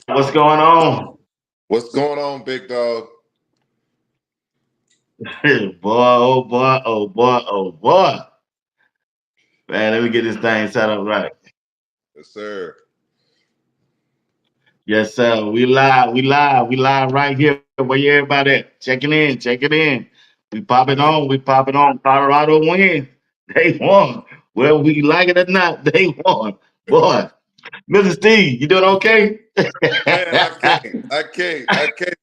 What's going on? What's going on, big dog? Boy, oh boy, oh boy, oh boy. Man, let me get this thing set up right. Yes, sir. Yes, sir. We live right here. Where you everybody at? Check it in. We popping on. Colorado win. They won. Well, we like it or not, they won. Boy, Mr. Steve, you doing okay? Man, I can't,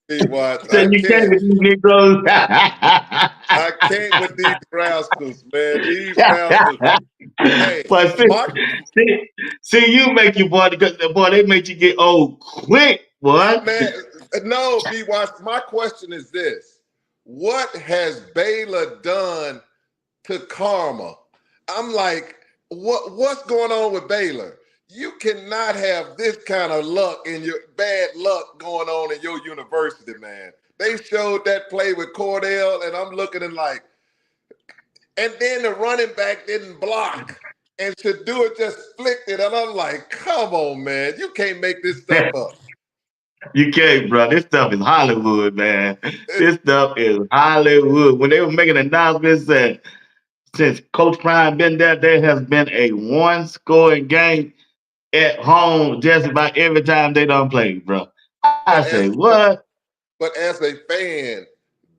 BWatts. So I you came can't. with these Negroes. I can't with these rascals, man. These rascals. Hey, But my see, you make you boy because boy they make you get old quick, boy. man, no, BWatts. My question is this: what has Baylor done to karma? I'm like, what's going on with Baylor? You cannot have this kind of luck in your bad luck going on in your university, man. They showed that play with Cordell, and I'm looking and like, and then the running back didn't block. And to do it just flicked it. And I'm like, come on, man. You can't make this stuff up. You can't, bro. This stuff is Hollywood, man. This stuff is Hollywood. When they were making announcements that since Coach Prime been there has been a one scoring game at home just about every time they done play, bro. I But say, as but what? but as a fan,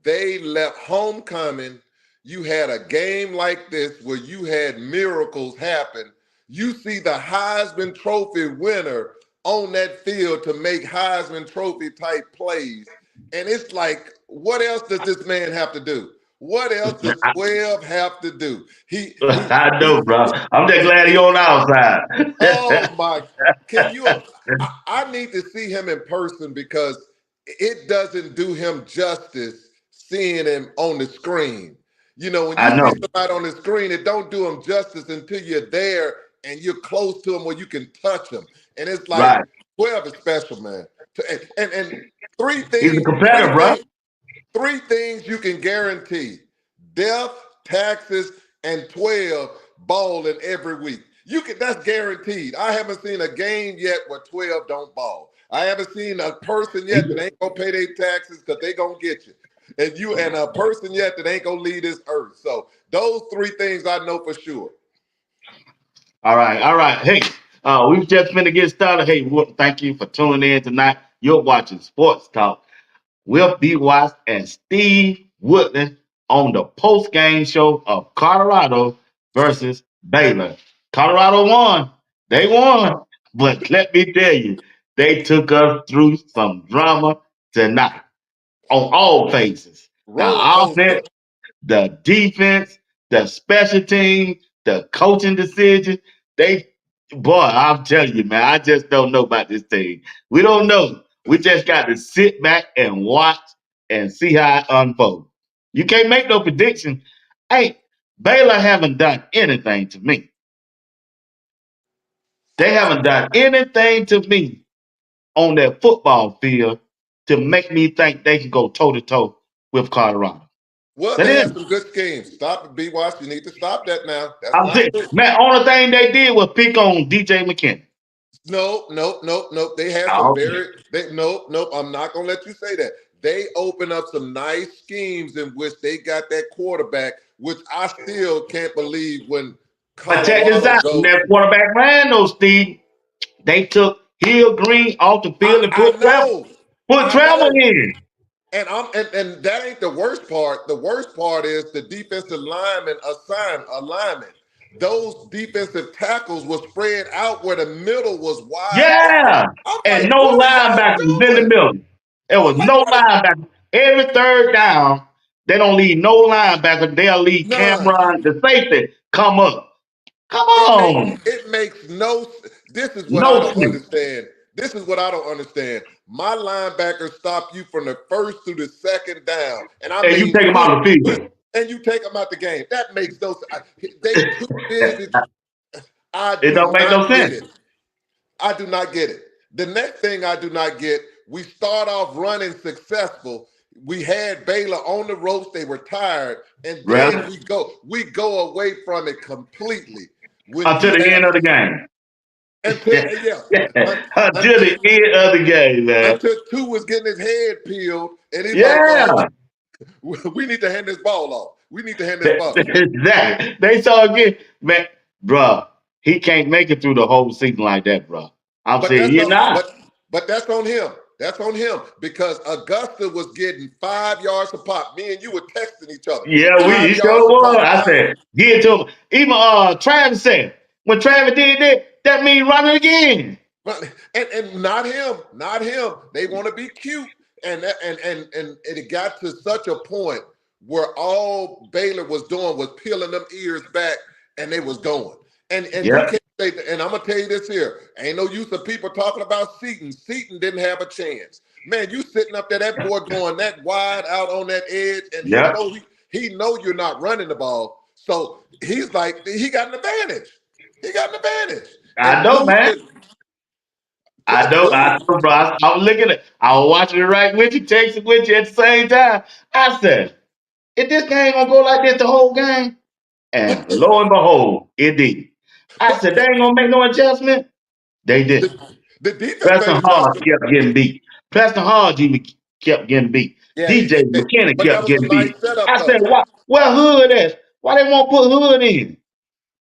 they left homecoming. You had a game like this where you had miracles happen. You see the Heisman Trophy winner on that field to make Heisman Trophy type plays. And it's like, what else does this man have to do? What else does 12 have to do? He he I he know, bro. I'm just glad he he, on our side. Oh my! Can you? I need to see him in person because it doesn't do him justice seeing him on the screen. You know, when you I see know. somebody on the screen, it don't do him justice until you're there and you're close to him where you can touch him. And it's like Right. 12 is special, man. And He's a competitor, bro. three things you can guarantee: death, taxes, and 12 balling every week. You can That's guaranteed. I haven't seen a game yet where 12 don't ball. I haven't seen a person yet that ain't gonna pay their taxes because they gonna get you. And a person yet that ain't gonna leave this earth. So those three things I know for sure. All right, all right. Hey, we've just been to get started. Hey, thank you for tuning in tonight. You're watching Sports Talk with BWatts and Steve Woodland on the post game show of Colorado versus Baylor. Colorado won. They won. But let me tell you, they took us through some drama tonight on all phases. The Roller offense, coaster. the defense, the special team, the coaching decision. They, boy, I'm telling you, man, I just don't know about this thing. We don't know. We just got to sit back and watch and see how it unfolds. You can't make no prediction. Hey, Baylor haven't done anything to me. They haven't done anything to me on that football field to make me think they can go toe to toe with Colorado. Well, That they is. had some good schemes. Stop it, B. Watch. You need to stop that now. That's I'm not saying, true. man, only thing they did was pick on DJ McKinney. No, no, no, no. They had some Oh, very nope, nope. I'm not gonna let you say that. They opened up some nice schemes in which they got that quarterback, which I still can't believe when but check this Colorado out. When goes. that quarterback ran those, Steve, they took Hill Green off the field and I know, put I Trevor know. in. And that ain't the worst part. The worst part is the defensive lineman alignment. Those defensive tackles were spread out where the middle was wide open. Yeah. I'm And like, no what are y'all linebackers in the doing? middle. There was I'm like, no what? linebacker. Every third down, they don't leave no linebacker. They'll leave None. Cameron, the safety, come up. Come It make on. it makes no. This is what I No don't sleep. understand. This is what I don't understand. My linebackers stop you from the first through the second down, and I And you mean take him out of the field. and you take them out the game. That makes no sense. They too busy. I It do don't make no not get sense. it. I do not get it. The next thing I do not get, we start off running successful. We had Baylor on the ropes, they were tired, and then Well, we go away from it completely. When until you the have end of the game. yeah, Until until the end of the game, man. until two was getting his head peeled, and he's like, Yeah. we need to hand this ball off. We need to hand this ball. Exactly. They saw again, man, bro. He can't make it through the whole season like that, bro. I'm But saying that's you're on, not. but that's on him. That's on him because Augusta was getting 5 yards a pop. Me and you were texting each other. Yeah, Five he sure yards a was. pop. I said, get to him. Even Travis said, when Travis did that means running again. And not him, not him. They want to be cute, and it got to such a point where all Baylor was doing was peeling them ears back, and they was going. And you Yep. can't say. And I'm gonna tell you this here: ain't no use of people talking about Seaton. Seaton didn't have a chance. Man, you sitting up there, that boy going that wide out on that edge, and Yep. he know you're not running the ball, so he's like he got an advantage. He got an advantage, I and know, Pooh man. just I Pooh. know, bro. I was looking at I was watching it right with you, texting with you at the same time. I said, if this game gonna go like this the whole game? And But lo and behold, it did. I but said, they ain't gonna make no adjustment. They did. the defense Preston made Hall adjustments. kept getting beat. Preston Hall kept getting beat. Yeah, DJ did. McKinney But that kept was a getting nice beat. setup I said, though. why? Where Hood is? Why they won't put Hood in?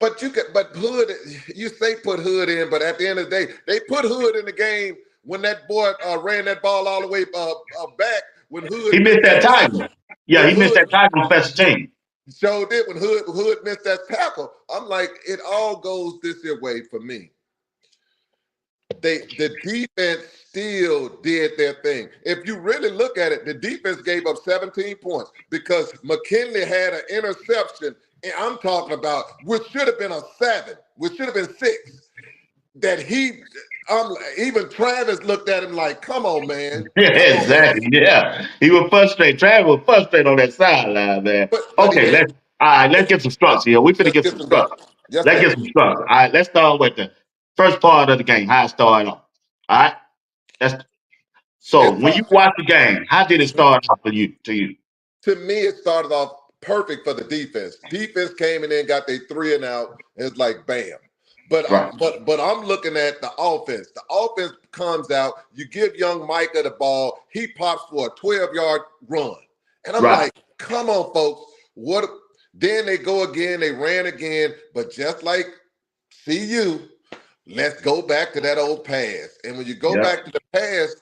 But Hood, you say put Hood in, but at the end of the day, they put Hood in the game when that boy ran that ball all the way back when Hood He missed missed that that tackle. tackle. Yeah, When he missed Hood that tackle on special team. showed it, when Hood missed that tackle, I'm like, it all goes this here way for me. The defense still did their thing. If you really look at it, the defense gave up 17 points because McKinley had an interception, and I'm talking about which should have been a 7, which should have been 6. That even Travis looked at him like, "Come on, man, Yeah, come on, man." exactly. Yeah, he was frustrated. Travis was frustrated on that sideline, man. But Okay, here, let's get some structure here. We finna let's get get some some going. structure. Yes, Let's sir. get some structure. All right, let's start with the first part of the game. How it started off. All right, that's so It when you start, watch the game, how did it start off for you? To you, to me, it started off perfect for the defense. Defense came in and got their 3 and out. It's like bam. right? But I'm looking at the offense. The offense comes out. You give young Micah the ball. He pops for a 12-yard run, and I'm Right. like, "Come on, folks! What?" Then they go again. They ran again, but just like CU, let's go back to that old pass. And when you go Yeah. back to the past,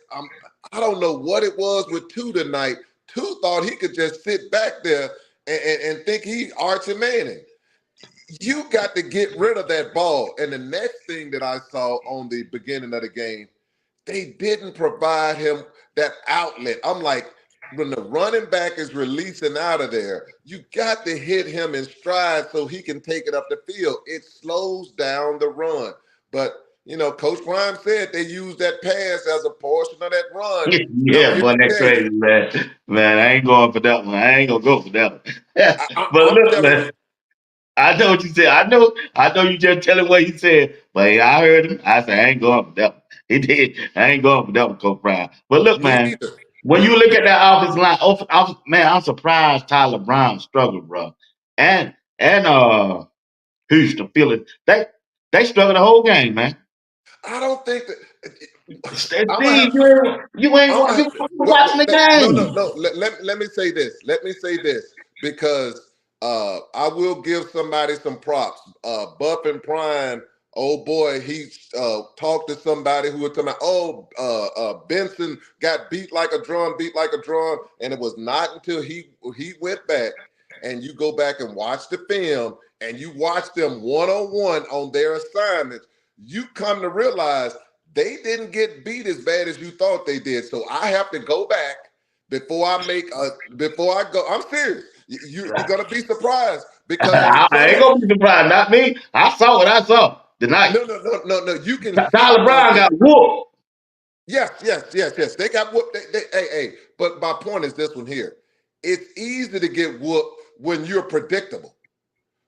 I don't know what it was with Two tonight. Two thought he could just sit back there and think he Archie Manning. You got to get rid of that ball. And the next thing that I saw on the beginning of the game, they didn't provide him that outlet. I'm like, when the running back is releasing out of there, you got to hit him in stride so he can take it up the field. It slows down the run. But Coach Prime said they used that pass as a portion of that run. I'm Yeah, here boy, to that tell you, crazy, man. Man, I ain't going for that one. I ain't gonna go for that one. But I'm look, telling man, I know what you said. I know you just telling what he said, but yeah, I heard him. I said I ain't going for that one. He did. I ain't going for that one, Coach Brown. But look, me man, neither. when you look at that offensive line, man, I'm surprised Tyler Brown struggled, bro. And Houston, Philly, they struggled the whole game, man. I don't think that. Steve, I'm gonna have. you I'm gonna have, ain't watching the no, no, game. no. Let me say this. Let me say this because I will give somebody some props. Buff and Prime, oh boy, he talked to somebody who was talking about, Benson got beat like a drum, and it was not until he went back and you go back and watch the film and you watch them one-on-one on their assignments, you come to realize they didn't get beat as bad as you thought they did. So I have to go back before I go. I'm serious. You're gonna be surprised because on I ain't some gonna be surprised. Not me. I saw what I saw tonight. no. You can see Tyler on Brown the got whooped. yes. They got whooped. Hey. But my point is this one here. It's easy to get whooped when you're predictable.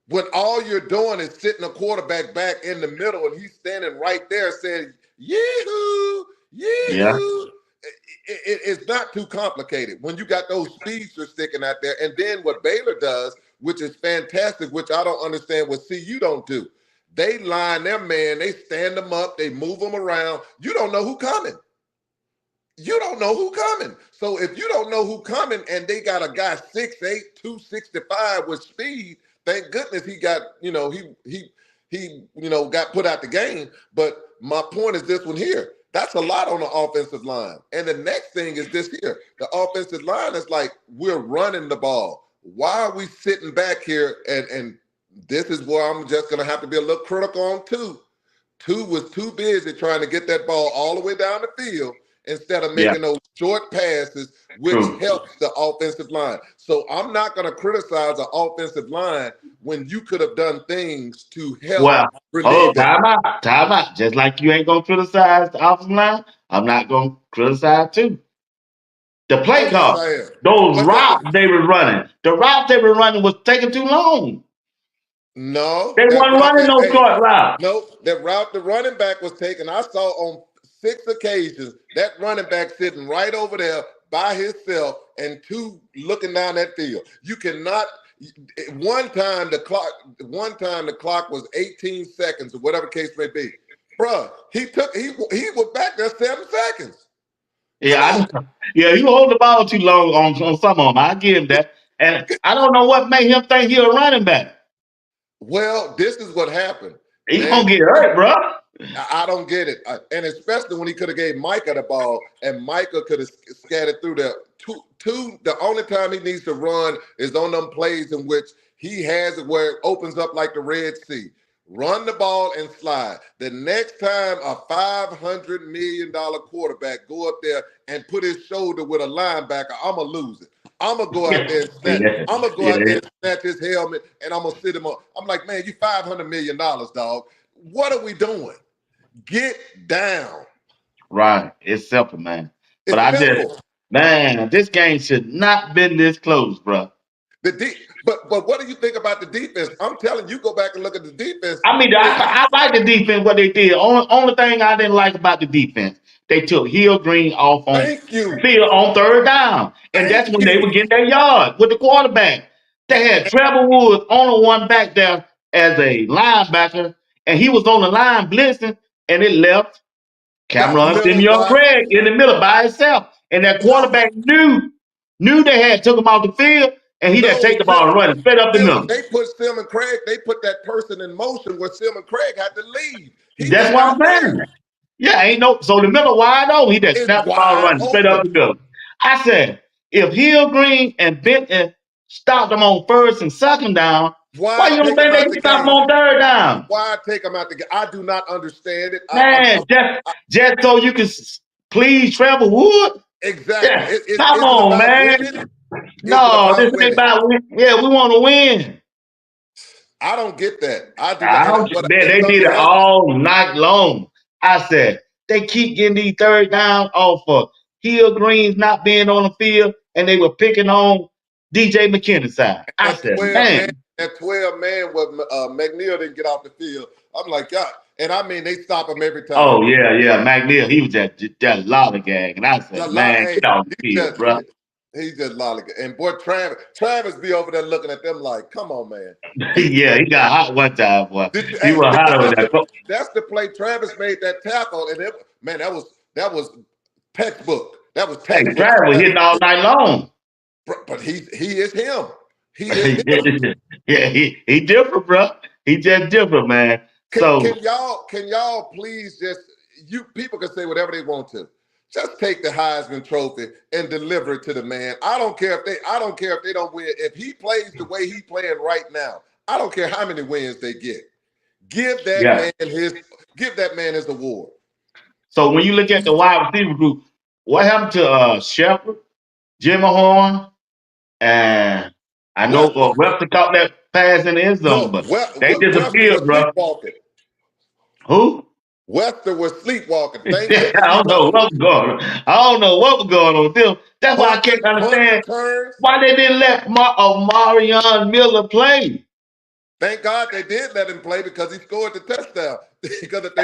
When all you're doing is sitting a quarterback back in the middle and he's standing right there saying, "Yee-hoo, Yeah. yee-hoo." It's not too complicated when you got those speedsters sticking out there. And then what Baylor does, which is fantastic, which I don't understand what CU don't do. They line their man, they stand them up, they move them around. You don't know who coming. You don't know who coming. So if you don't know who coming and they got a guy 6'8", 265 with speed, thank goodness he got, got put out the game. But my point is this one here. That's a lot on the offensive line. And the next thing is this here. The offensive line is like, we're running the ball. Why are we sitting back here? And this is where I'm just going to have to be a little critical on two. Two was too busy trying to get that ball all the way down the field instead of making those short passes, which helps the offensive line. So I'm not going to criticize the offensive line when you could have done things to help relieve that. Time out. Just like you ain't going to criticize the offensive line, I'm not going to criticize too. The play Oh, call, yes, I am. those routes they were running, was taking too long. No, They that weren't route running no short route. no, that route the running back was taken. I saw on 6 occasions that running back sitting right over there by himself and two looking down that field. You cannot. One time the clock was 18 seconds or whatever case may be. Bruh, he was back there 7 seconds. Yeah, he hold the ball too long on some of them. I give him that. And I don't know what made him think he a running back. Well, this is what happened. He gonna get hurt, bro. I don't get it. And especially when he could have gave Micah the ball and Micah could have scattered through there. The only time he needs to run is on them plays in which he has it where it opens up like the Red Sea. Run the ball and slide. The next time a $500 million quarterback go up there and put his shoulder with a linebacker, I'm going to lose it. I'm going to go out there and snatch. I'm going to go out there and snatch his helmet and I'm going to sit him up. I'm like, man, you $500 million, dog. What are we doing? Get down. Right. It's simple, man. It's but simple. This game should not been this close, bro. But what do you think about the defense? I'm telling you, go back and look at the defense. I mean, I like the defense, what they did. Only thing I didn't like about the defense, they took Hill Green off on field on third down. And that's when they were getting their yard with the quarterback. They had Trevor Woods on the one back there as a linebacker, and he was on the line blitzing, and it left Cameron Simeon Craig in the middle by himself. And that quarterback knew they had took him off the field, and he didn't take the ball and run straight up the middle. They put Simeon Craig, they put that person in motion where Simeon Craig had to leave. That's what I'm saying. Yeah, so the middle wide open. He just snapped the ball and run straight up the middle. I said, if Hill Green and Benton stopped them on first and second down, why you don't think they can stop them on third down? Why take them out the game? I do not understand it. Man, just so you can please Trevor Wood. Exactly. Yeah, come on, man. No, this ain't about win. Yeah, we want to win. I don't get that. They did it all night long. I said, they keep getting these third down off of Hill Green's not being on the field, and they were picking on DJ McKinnon's side. I said, man. That 12 man was McNeil didn't get off the field. I'm like, God. And I mean, they stop him every time. Oh, yeah. McNeil, he was just lollygag. And I said, man, get off the field, bro. He's just lollygag. And boy, Travis be over there looking at them like, come on, man. Yeah, he got hot one time, boy. He was hot over there. That's the play Travis made that tackle. And that was textbook. That was textbook. Hey, Travis was hitting all night long. But he is him. Yeah, he different, bro. He just different, man. Can y'all please people can say whatever they want to. Just take the Heisman Trophy and deliver it to the man. I don't care if they don't win. If he plays the way he's playing right now, I don't care how many wins they get. Give that man his award. So when you look at the wide receiver group, what happened to Shepard, Jimmy Horn, and I know Webster caught that pass in the end zone, but they disappeared, bro. Who? Webster was sleepwalking. I don't know what was going on with them. That's why I can't understand why they didn't let Marion Miller play. Thank God they did let him play because he scored the touchdown. Because if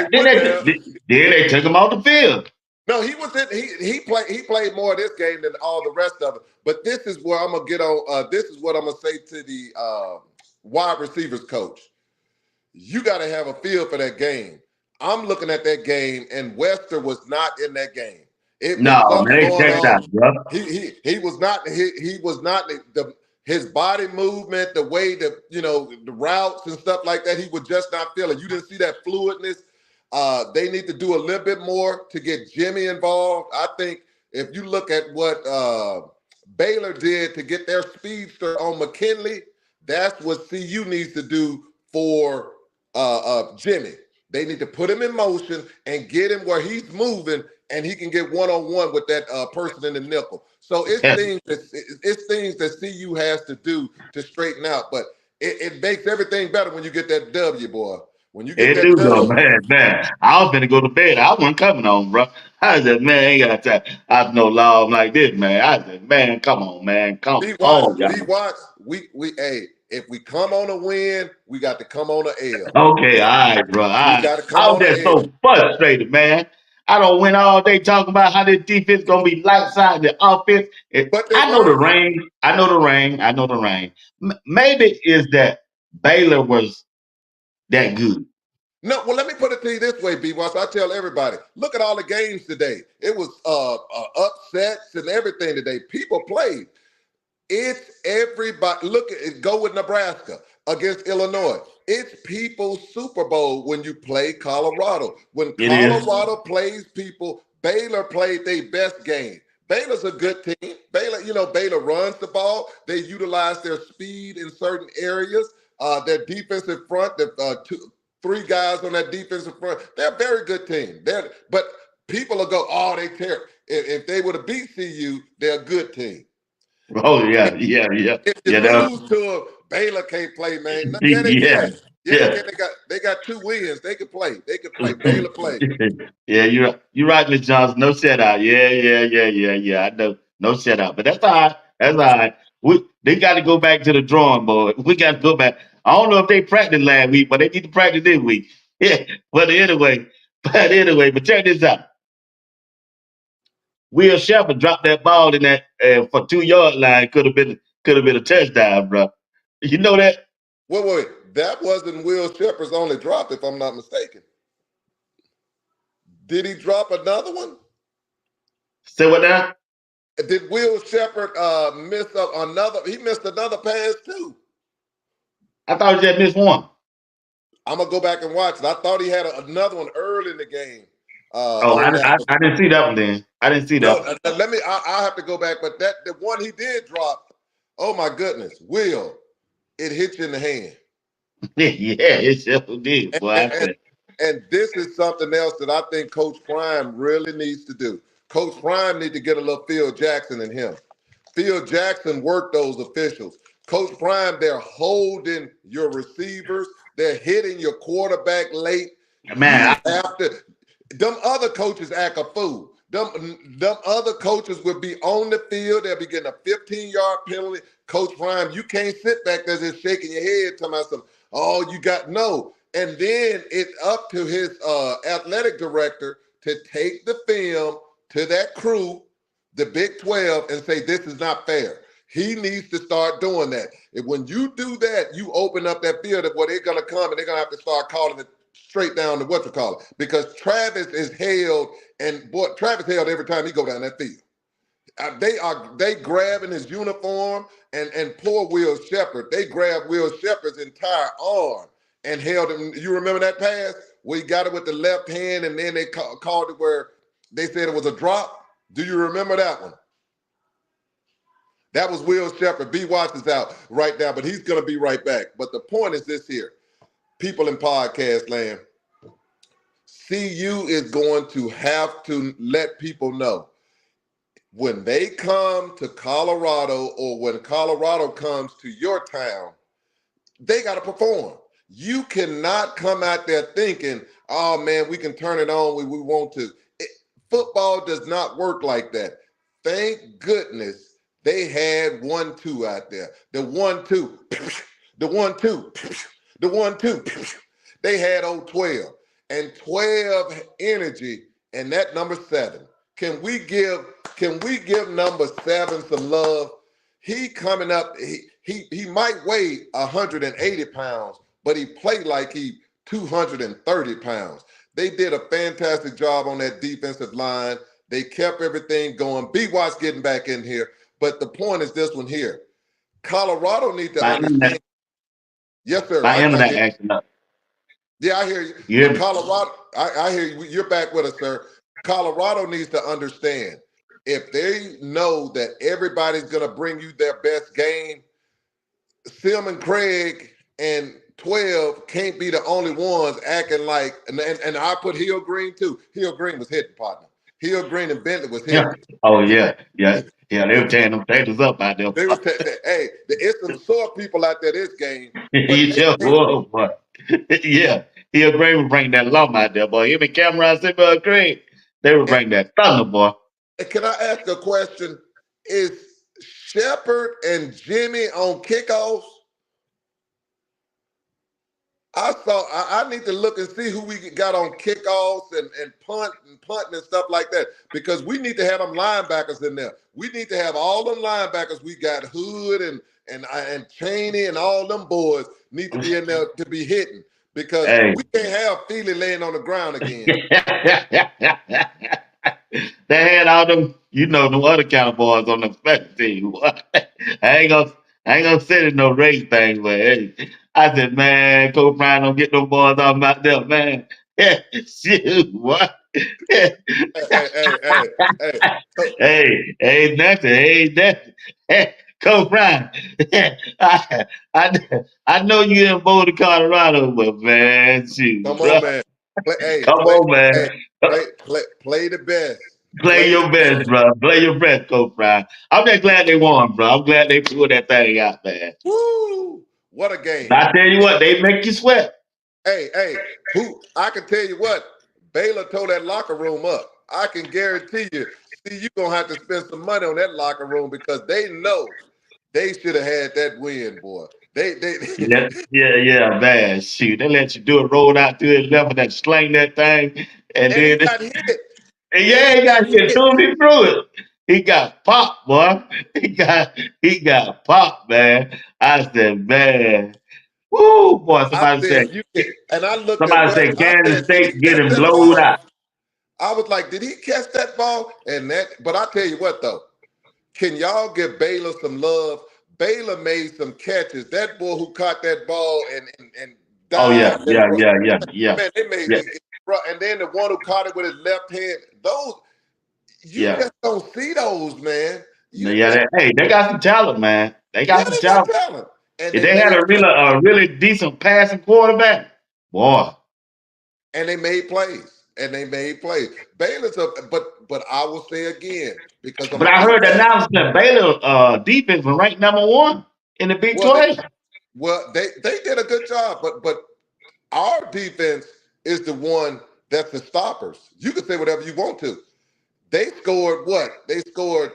they took him off the field. No, he was in. He played more of this game than all the rest of it. But this is where I'm gonna get on. This is what I'm gonna say to the wide receivers coach. you got to have a feel for that game. I'm looking at that game, and Wester was not in that game. It was No, something man, they going checked on. out, bro. He was not he was not his body movement, the way the the routes and stuff like that. He was just not feeling. You didn't see that fluidness. They need to do a little bit more to get Jimmy involved. I think if you look at what Baylor did to get their speedster on McKinley, that's what CU needs to do for Jimmy. They need to put him in motion and get him where he's moving, and he can get one-on-one with that person in the nickel. So it's things that CU has to do to straighten out. But it makes everything better when you get that W, boy. When you get It that do though, W, man. I was finna go to bed. I wasn't coming on, bro. I said, man, ain't got time. I was no law like this, man. I said, man, come on, man. Come on, y'all. BWatts, we hey, if we come on a win, we got to come on a L. Okay, all right, bro. All We right. got to come I was on just a L. so frustrated, man. I don't win all day talking about how this defense gonna be light side the offense. But they I know the weren't. rain. I know the rain. I know the rain. Maybe is that Baylor was that good. No, well, let me put it to you this way, B-Watts. I tell everybody, look at all the games today. It was upsets and everything today. People played. It's everybody. Look at it. Go with Nebraska against Illinois. It's people's Super Bowl when you play Colorado. When It is. Colorado plays people, Baylor played their best game. Baylor's a good team. Baylor runs the ball. They utilize their speed in certain areas. Their defensive front, the three guys on that defensive front, they're a very good team. But people will go, oh, they tear. If they would have beat CU, they're a good team. Oh yeah, yeah, yeah, If you yeah. That, lose to a Baylor can't play, man. No, yeah, they yeah, can. Yeah, they yeah. can. They got 2 wins. They can play. They can play. Baylor play. Yeah, you're right, Miss Johnson. No shutout. Yeah. I know, no shutout. But that's all right. That's all right. They got to go back to the drawing board. We got to go back. I don't know if they practiced last week, but they need to practice this week. Yeah. But check this out. Will Shepard dropped that ball in that for 2 yard line. Could have been a touchdown, bro. You know that? Wait. That wasn't Will Shepard's only drop, if I'm not mistaken. Did he drop another one? Say what now? Did Will Shepard miss up another? He missed another pass too. I thought he just missed one. I'm gonna go back and watch it. I thought he had another one early in the game. Oh, On that. I didn't see that one then. I didn't see that No, one. let me. I'll have to go back. But the one he did drop. Oh my goodness, Will! It hit you in the hand. Yeah, it sure did. And, Boy, I and, said, and this is something else that I think Coach Prime really needs to do. Coach Prime need to get a little Phil Jackson in him. Phil Jackson worked those officials. Coach Prime, they're holding your receivers. They're hitting your quarterback late. man, You have to. Them other coaches act a fool. Them other coaches will be on the field. They'll be getting a 15-yard penalty. Coach Prime, you can't sit back there just shaking your head talking about something. Oh, you got no. And then it's up to his athletic director to take the film to that crew, the Big 12, and say, this is not fair. He needs to start doing that. And when you do that, you open up that field where they're going to come and they're going to have to start calling it straight down to what you call it. Because Travis is held, and boy, Travis held every time he go down that field. They grabbing his uniform and poor Will Shepard. They grabbed Will Shepard's entire arm and held him. You remember that pass where he got it with the left hand and then they called it where they said it was a drop? Do you remember that one? That was Will Shepard. BWatts is out right now, but he's going to be right back. But the point is this here. People in podcast land, CU is going to have to let people know when they come to Colorado or when Colorado comes to your town, they got to perform. You cannot come out there thinking, oh man, we can turn it on when we want to. Football does not work like that. Thank goodness they had 1-2 out there. The 1-2, the 1-2, the 1-2. They had 12 and 12 energy and that number 7. Can we give number 7 some love? He coming up, he might weigh 180 pounds, but he played like he 230 pounds. They did a fantastic job on that defensive line. They kept everything going. BWatts getting back in here. But the point is this one here. Colorado need to My internet, understand. Yes, sir. my I internet hear. acting up. Yeah, I hear you. You hear But me? Colorado, I hear you. You're back with us, sir. Colorado needs to understand if they know that everybody's going to bring you their best game, Sim and Craig and 12 can't be the only ones acting like, and I put Hill Green too. Hill Green was hitting, partner. Hill Green and Bentley was Yeah. hitting. Oh yeah, yeah, yeah. They were tearing them taters up out there. They was, hey, it's some sore people out there this game, but He they sure can't. was, boy. Yeah, he agree with bring that lump out there, boy. Him and Cameron Simba agree. They would And, bring that thunder, boy. and can I ask a question? Is Shepard and Jimmy on kickoffs? I need to look and see who we got on kickoffs and punting and stuff like that, because we need to have them linebackers in there. We need to have all them linebackers. We got Hood and Cheney and all them boys need to be in there to be hitting, because Hey. we can't have Feely laying on the ground again. They had all them, them other kind of boys on the special team. I ain't gonna, I ain't gonna say it no race thing, but hey, I said, man, Coach Bryant don't get them boys off out there, man. Shoot, what? Hey, hey. Hey, nothing, hey, nothing. Hey, Coach Bryant, I know you in Boulder, Colorado, but man, shoot, Come bro. on, man. Come on, man. Play the best. Play Play the your best, best. bro. Play your best, Coach Brian. I'm just glad they won, bro. I'm glad they pulled that thing out, man. Woo! What a game. I tell you what, they make you sweat. Hey, who I can tell you what, Baylor tore that locker room up. I can guarantee you, see, you're gonna have to spend some money on that locker room, because they know they should have had that win, boy. They Yeah, man. Shoot, they let you do it, roll out to it, level that sling that thing, and and he then got hit. yeah, And he he got got hit, hit. threw me through it. He got popped, boy. He got popped, man. I said, man, woo, boy. I said, you can, and I looked at Somebody West. said I Kansas said, did he State catch getting that blowed ball? out. I was like, did he catch that ball? But I tell you what though, can y'all give Baylor some love? Baylor made some catches. That boy who caught that ball and Oh yeah, dived and yeah, yeah, yeah, yeah, man, they made yeah, it. And then the one who caught it with his left hand. Those you yeah. just don't see those, man. You Yeah, just they got some talent, man. They yeah, got some they got talent. talent, and If they they had made plays. a really decent passing quarterback, boy. And they made plays. And they made plays. Baylor's up, but I will say again, because I'm But a I heard the defense. announcement Baylor defense was ranked #1 in the Big Well, 12. they did a good job, but our defense is the one that's the stoppers. You can say whatever you want to. They scored what? They scored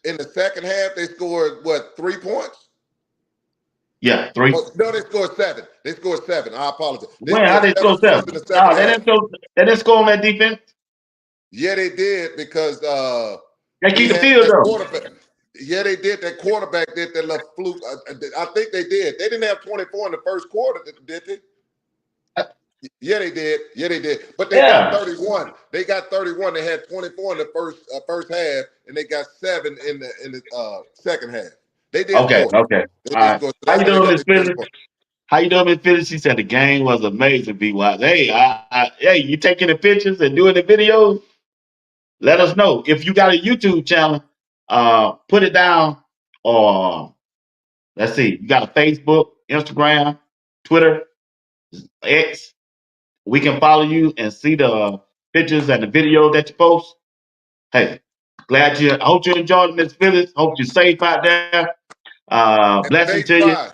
in the second half. They scored what? 3 points? Yeah, 3. Oh, no, they scored seven. They scored seven. I apologize. They When how scored they seven score points in 7? the second Oh, half. they didn't score on that defense. Yeah, they did, because They we keep the had field that though. quarterback. Yeah, they did. That quarterback did that little fluke. I think they did. They didn't have 24 in the first quarter, did they? Yeah, they did. Yeah, they did. But they got Yeah. 31. They got 31. They had 24 in the first half, and they got 7 in the second half. They did Okay, score. okay. They All did right. score. So How that's you how they doing, got Miss their Phillips? 24. How you doing, Miss Phillips? She said the game was amazing, B Watts. Hey, hey, you taking the pictures and doing the videos? Let us know. If you got a YouTube channel, put it down. Or let's see, you got a Facebook, Instagram, Twitter, X. We can follow you and see the pictures and the video that you post. Hey, I hope you enjoyed Miss Phillips. Hope you're safe out there. And Blessing safe to you. drive.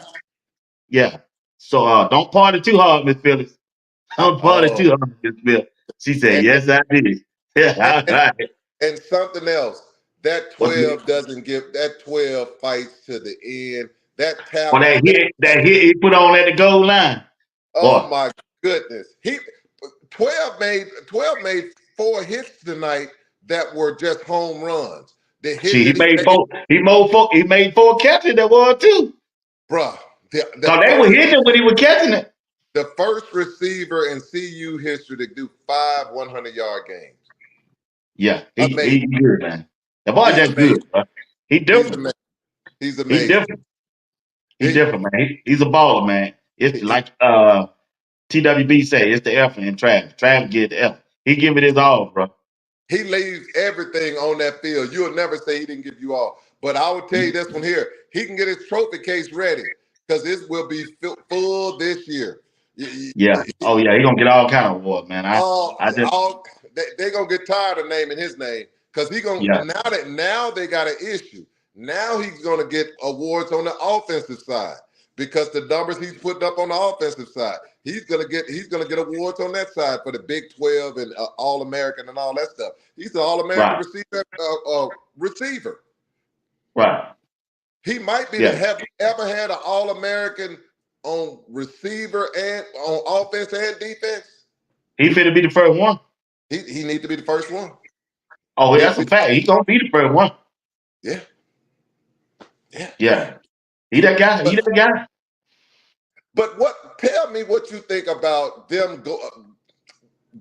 Yeah. So don't party too hard, Miss Phillips. Don't party Oh, too hard, Miss Phillips. She said, and, yes, I did. and, Yeah, all and right. and something else. That What's it? 12 doesn't give. That 12 fights to the end. That Well, tackle. that hit he put on at the goal line. Oh Boy, my goodness. 12 made 4 hits tonight that were just home runs. The hit she that he made, he made four catches that was too. bruh. The Cause they were first hitting when he was catching it. The first receiver in CU history to do 5 100-yard games. Yeah, Amazing. he good, man. The boy He's just amazing. good, bro. He He's different. amazing. He's He amazing. different. He He, different, man. He's a baller, man. It's he, like TWB say, it's the F in Travis. Travis get the F. He give it his all, bro. he leaves everything on that field. You'll never say he didn't give you all. But I will tell you this one here. He can get his trophy case ready because it will be full this year. Yeah. Oh yeah, he gonna get all kind of awards, man. I just They gonna get tired of naming his name because he gonna yeah. now they got an issue. Now he's gonna get awards on the offensive side because the numbers he's putting up on the offensive side. He's gonna get awards on that side for the Big 12 and All American and all that stuff. He's the All American Right. receiver. Right. He might be Yeah. have you ever had an All American on receiver and on offense and defense? He finna be the first one. He need to be the first one. Oh, He, that's a fact. He gonna be the first one. yeah, yeah. Yeah. He that guy. He But that guy. what? Tell me what you think about them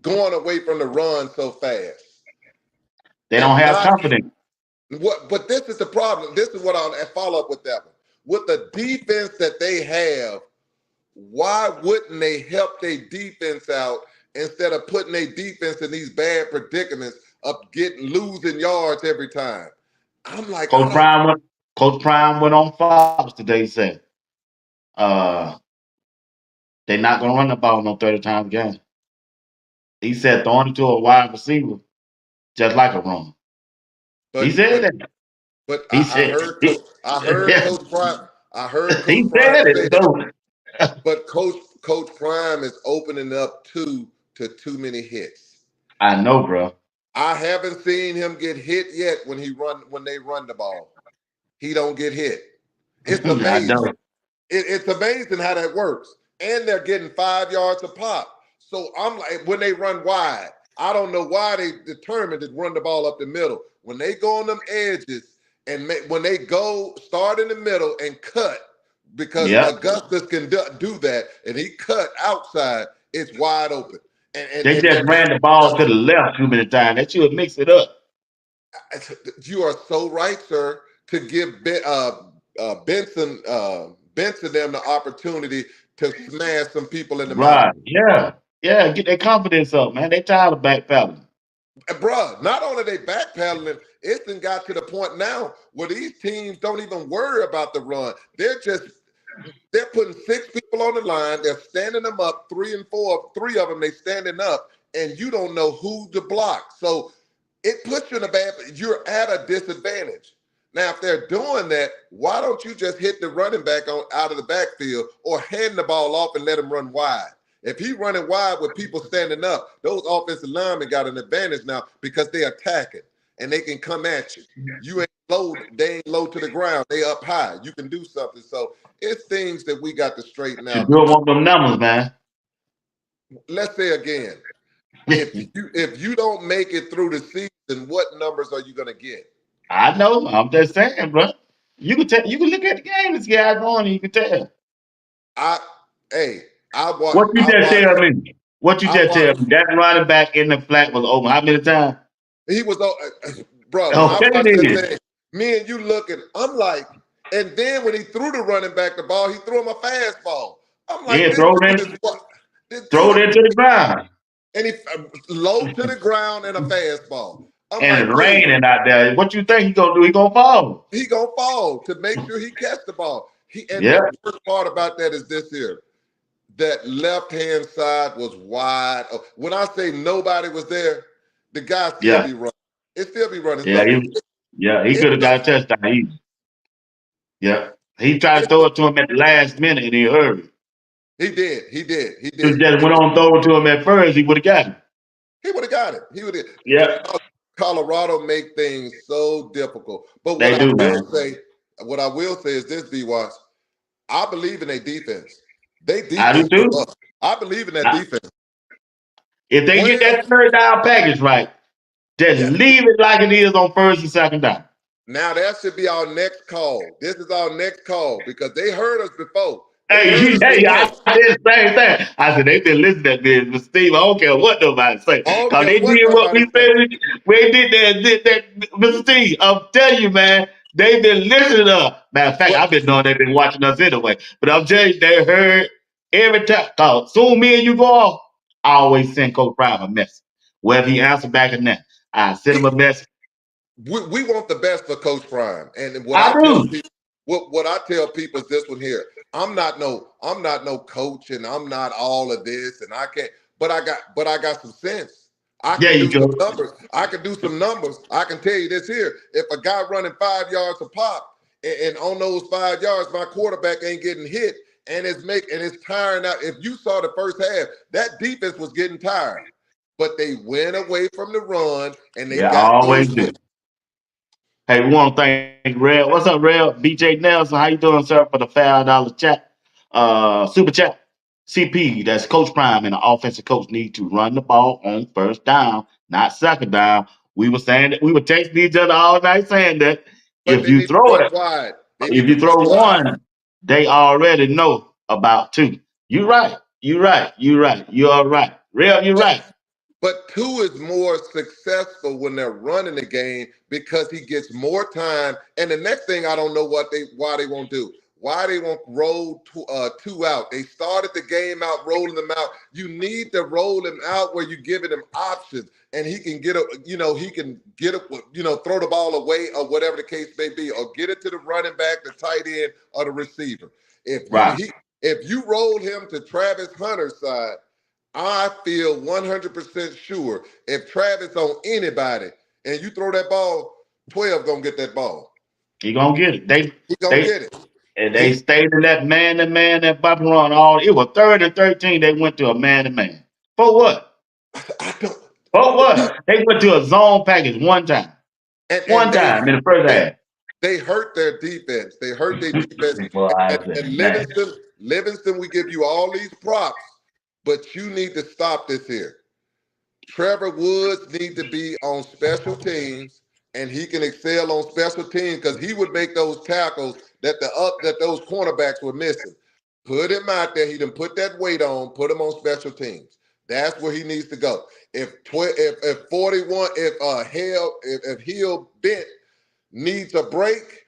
going away from the run so fast They don't and have not confidence. what? But this is the problem. This is what I'll follow up with that one. With the defense that they have, why wouldn't they help their defense out instead of putting their defense in these bad predicaments of losing yards every time? I'm like, I don't. Coach Prime went on Fox today said, uh, they're not gonna run the ball no 30 times a game. He said throwing it to a wide receiver just like a run. He But said but that. but He I said heard he, I heard Coach Prime. I heard he Coach Prime said say it. that. So But Coach Prime is opening up to too many hits. I know, bro. I haven't seen him get hit yet when they run the ball. He don't get hit. It's I amazing. know. It's amazing how that works. And they're getting 5 yards a pop. So I'm like, when they run wide, I don't know why they determined to run the ball up the middle. When they go on them edges and when they go start in the middle and cut, because Yep. Augustus can do that, and he cut outside, it's wide open. They And just they're ran the ball to the left too many times. They should mix it up. you are so right, sir, to give Benson them the opportunity to smash some people in the mouth. Right. Yeah. Yeah. Get their confidence up, man. They tired of backpedaling. Bruh, not only they backpedaling, it's done got to the point now where these teams don't even worry about the run. They're putting 6 people on the line. They're standing them up, 3 and 4, 3 of them they standing up, and you don't know who to block. So it puts you in a bad. You're at a disadvantage. Now, if they're doing that, why don't you just hit the running back out of the backfield or hand the ball off and let him run wide? If he's running wide with people standing up, those offensive linemen got an advantage now because they're attacking and they can come at you. You ain't low, they ain't low to the ground. They up high. You can do something. So it's things that we got to straighten You out. do want them numbers, man. Let's say again, if you don't make it through the season, what numbers are you gonna get? I know. I'm just saying, bro. You can tell. You can look at the game this guy going, and you can tell. I hey, What you I just watched tell me? What you I just tell watched me? That running back in the flat was open. How many times? he was bro, when I Okay, watched that then. thing, me and you looking, I'm like, and then when he threw the running back the ball, he threw him a fastball. I'm like, Yeah, this dude is what this throw dude it into the ground. and he low to the ground and a fastball. I'm And like, it's dude, raining out there. What you think he gonna do? He gonna fall. he gonna fall to make sure he catch the ball. And Yeah, the worst part about that is this here. That left-hand side was wide. When I say nobody was there, the guy still yeah, be running. It still be running. yeah. So He it could have got a touchdown. Yeah. He tried to throw it to him at the last minute, and he hurried. he did. He did. He He did. just went on throw it to him at first. He would have got it. He would have got it. He would have. Yeah, Colorado make things so difficult. But they do, man. what I will say is this, BWatts. I believe in their defense. They I do defense the too. bus. I believe in that I- defense. If they get Players, that third down package right, just yes. leave it like it is on first and second down. Now that should be our next call. This is our next call because they heard us before. Hey, I did the same thing. I said, they been listening to this, but Steve, I don't care what nobody say. I don't Because care they what did what nobody we say. said we did that, Mr. Steve. I'm telling you, man, they been listening to us. Matter of fact, But I've been knowing they've been watching us anyway. But I'm telling you, they heard every time. Cause soon me and you go off, I always send Coach Prime a message. Whether he answer back or not, I send him a message. we want the best for Coach Prime. And what I I tell do. people, what I tell people is this one here. I'm not no coach, and I'm not all of this, and I can't. But I got some sense. I There can you do some go. numbers. I can do some numbers. I can tell you this here. If a guy running 5 yards a pop, and on those 5 yards, my quarterback ain't getting hit, and it's tiring out. If you saw the first half, that defense was getting tired, but they went away from the run and they Yeah, I got always those do. hits. Hey, we want to thank Red. What's up, Red? BJ Nelson, how you doing, sir, for the $5 chat? Super chat. CP, that's Coach Prime, and the offensive coach need to run the ball on first down, not second down. We were saying that we were texting each other all night saying that But if they you need to throw run it, wide. They if need to you throw run wide. one, they already know about two. You right. You right. You right. You are right. Real, you But right. but two is more successful when they're running the game because he gets more time. And the next thing I don't know why they won't do. Why they won't roll two out? They started the game out rolling them out. You need to roll him out where you're giving him options, and he can throw the ball away or whatever the case may be, or get it to the running back, the tight end, or the receiver. If you Right. he if you roll him to Travis Hunter's side, I feel 100% sure if Travis on anybody and you throw that ball, 12 gonna get that ball. You gonna get it. He gonna They get it. And they He, stayed in that man to man, that bump run all. It was 3rd and 13. They went to a man to man. For what? I don't. For You what? They went to a zone package one time. and One time in the first they half. they hurt their defense. They hurt their defense. Boy, I And said, man. Livingston, we give you all these props, but you need to stop this here. Trevor Woods need to be on special teams, and he can excel on special teams because he would make those tackles that those cornerbacks were missing. Put him out there. He done put that weight on. Put him on special teams. That's where he needs to go. If 41 if Hill Bent needs a break,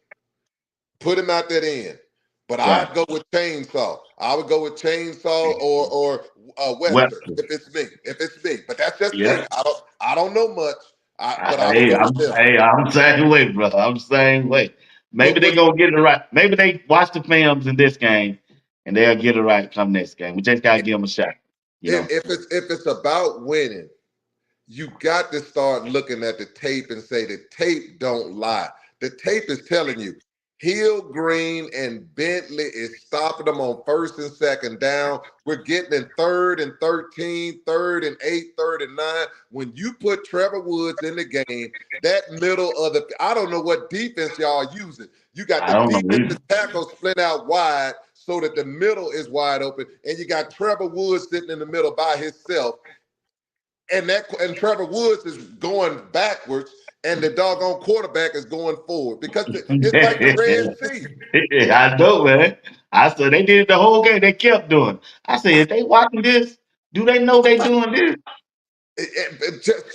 put him out that end. But Right. I'd go with Chainsaw. I would go with Chainsaw or Wester Webster. if it's me. If it's me, but that's just me. Yeah. I don't know much. But I would go with them. I'm the same way, brother. I'm the same way. Maybe But they what gonna get it right. Maybe they watch the films in this game and they'll get it right come next game. We just gotta give them a shot. You know. if it's about winning, you got to start looking at the tape and say the tape don't lie. The tape is telling you Hill, Green, and Bentley is stopping them on first and second down. We're getting in 3rd and 13, 3rd and 8, 3rd and 9. When you put Trevor Woods in the game, that middle of I don't know what defense y'all using. You got I the don't know either. defensive tackle split out wide so that the middle is wide open, and you got Trevor Woods sitting in the middle by himself, and Trevor Woods is going backwards, and the doggone quarterback is going forward because it's like the Red Sea. I know, man. I said they did it the whole game. They kept doing. I said, if they watching this, do they know they doing this?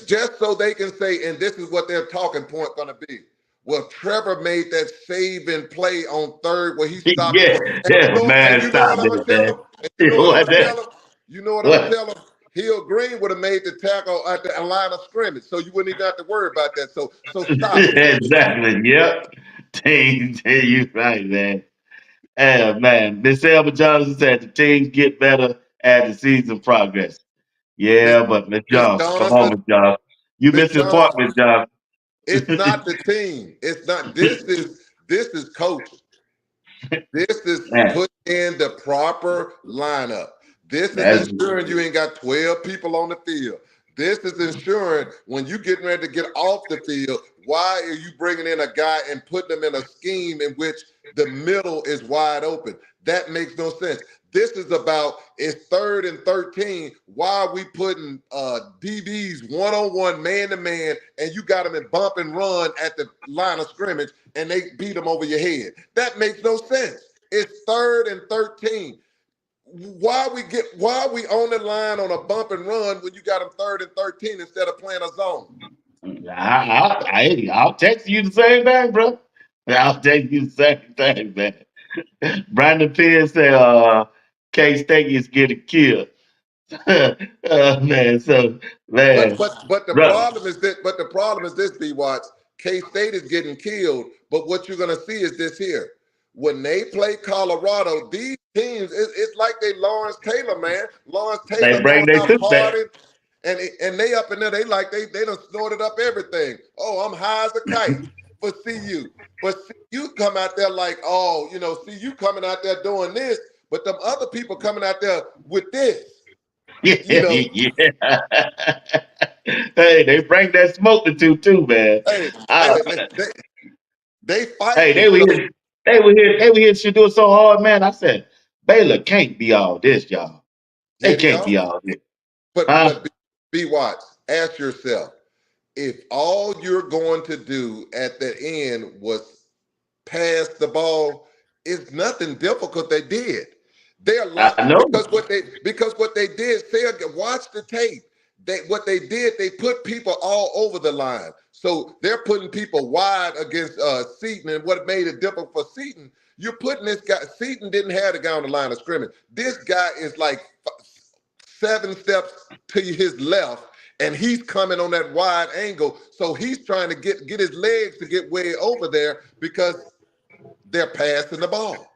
Just so they can say, and this is what their talking point going to be. Well, Trevor made that saving play on third where he stopped Yeah, it. And you yeah, know, and man, you know what stop I'm gonna it, tell man. him? And you know what I'm What gonna that? tell him? You know what I'm gonna What? tell him? Hill Green would have made the tackle at the line of scrimmage, so you wouldn't even have to worry about that. So stop it. Exactly. Yep. Tell you right, man. Yeah, man. Miss Elba Johnson said the teams get better as the season progress. Miss Yeah, but Miss Miss Johnson, come on, Johnson, Miss Johnson. You Miss missed the point, Johnson. Miss Johnson. It's not the team. It's not. This is coaching. This is Man, put in the proper lineup. This is that's ensuring you ain't got 12 people on the field. This is ensuring when you getting ready to get off the field, why are you bringing in a guy and putting him in a scheme in which the middle is wide open? That makes no sense. This is about it's 3rd and 13. Why are we putting DBs one-on-one, man-to-man, and you got them in bump and run at the line of scrimmage and they beat them over your head? That makes no sense. It's 3rd and 13. why are we on the line on a bump and run when you got them 3rd and 13 instead of playing a zone? I'll text you the same thing, bro. I'll text you the same thing, man. Brandon Penn said, K-State is getting killed. Man, so, But man, but the brother, problem is that but the problem is this, B Watts. K State is getting killed, but what you're gonna see is this here. When they play Colorado, these teams, it's like they Lawrence Taylor, man. Lawrence they Taylor bring going they out took back. partying, and they up in there, they done snorted up everything. Oh, I'm high as a kite for CU. But CU come out there like, oh, CU coming out there doing this, but them other people coming out there with this, Yeah, you know. yeah. Hey, they bring that smoke to too, man. Hey, Uh, hey, they hey, fighting. So, they were here, should do it so hard, man. I said, Baylor can't be all this, y'all. They and can't y'all, be all this. but Huh? but B Watts, ask yourself if all you're going to do at the end was pass the ball, it's nothing difficult they did. They're like I know. because what they did, say again, watch the tape. What they did, they put people all over the line. So they're putting people wide against Seaton, and what made it difficult for Seaton, you're putting this guy. Seaton didn't have the guy on the line of scrimmage. This guy is like 7 steps to his left, and he's coming on that wide angle. So he's trying to get his legs to get way over there because they're passing the ball.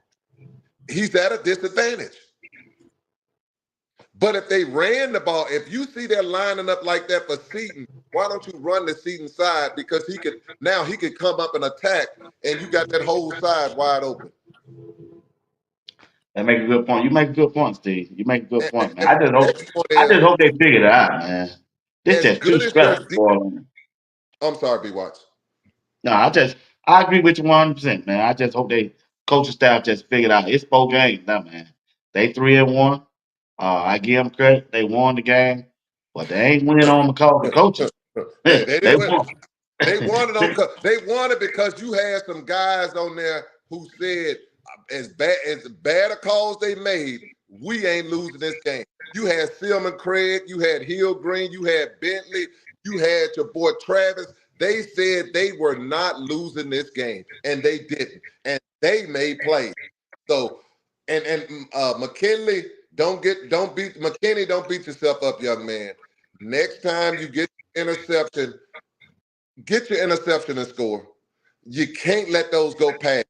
He's at a disadvantage. But if they ran the ball, if you see they're lining up like that for Seaton, why don't you run the Seaton side? Because he could come up and attack, and you got that whole side wide open. That make a good point. You make a good point, Steve. You make a good And, point, man. and the next one I is just hope they figure it out, man. This as just too good as your stressful for them. I'm sorry, B Watts. No, I agree with you 100%, man. I just hope they coaching staff just figured out. It's 4 games now, man. They 3-1. I give them credit. They won the game, but they ain't winning on because of the coaching. They They didn't win. won. They wanted on. They wanted because you had some guys on there who said, as bad a calls they made, we ain't losing this game. You had Silman Craig, you had Hill Green, you had Bentley, you had your boy Travis. They said they were not losing this game, and they didn't. And they made plays. So, and McKinley, don't beat yourself up, young man. Next time you interception get your interception and score. You can't let those go past.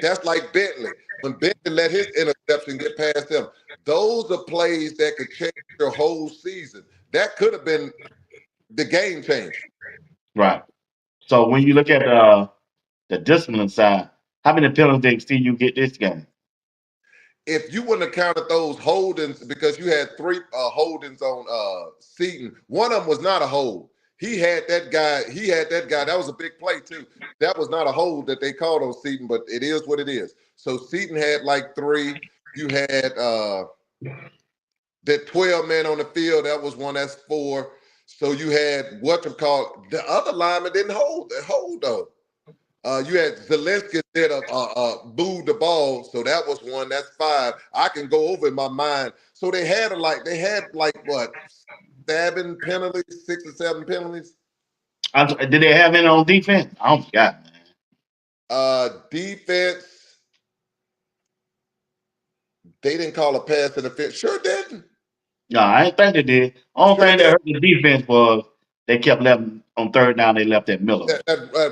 That's like Bentley. When Bentley let his interception get past him, those are plays that could change your whole season. That could have been the game changer. Right. So when you look at the discipline side, how many penalties did you get this game? If you wouldn't have counted those holdings, because you had three holdings on Seaton, one of them was not a hold. He had that guy. That was a big play too. That was not a hold that they called on Seaton, but it is what it is. So Seaton had like three. You had that 12 man on the field. That was one. That's four. So you had what you call the other lineman didn't hold. Hold though. You had Zelensky did booed the ball, so that was one. That's five. I can go over in my mind. So they had what 7 penalties, 6 or 7 penalties. Did they have any on defense? I don't forgot, man. Defense, they didn't call a pass interference. Sure didn't. No, I ain't think they did. Only Sure thing that did. hurt the defense was they kept left on third down. They left that Miller.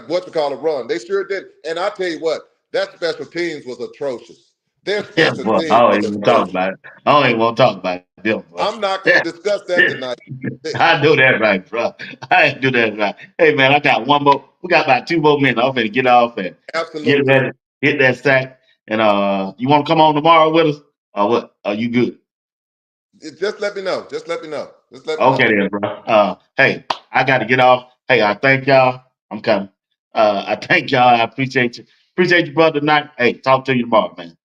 What you call a run. They sure did. And I tell you what, that special teams was atrocious. Their Yeah, special boy, teams I don't was even talk atrocious. about it. I don't even want to talk about them, bro. I'm not going to discuss that tonight. I do that right, bro. I ain't do that right. Hey, man, I got one more. We got about 2 more minutes. I'm finna get off and get Absolutely. ready, hit that sack. And you want to come on tomorrow with us, or what? Are you good? Just let me know. Just let me know. Just let me know. Okay, then, bro. Hey, I got to get off. Hey, I thank y'all. I'm coming. I thank y'all. I appreciate you. Appreciate you, brother. Tonight. Hey, talk to you tomorrow, man.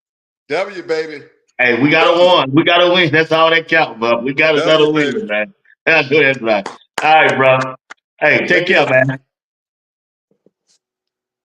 W, baby. Hey, we got to W. win. We got to win. That's all that counts, bro. We got W, another baby. win, man. That's right. All right, bro. Hey, take Take care, care. man.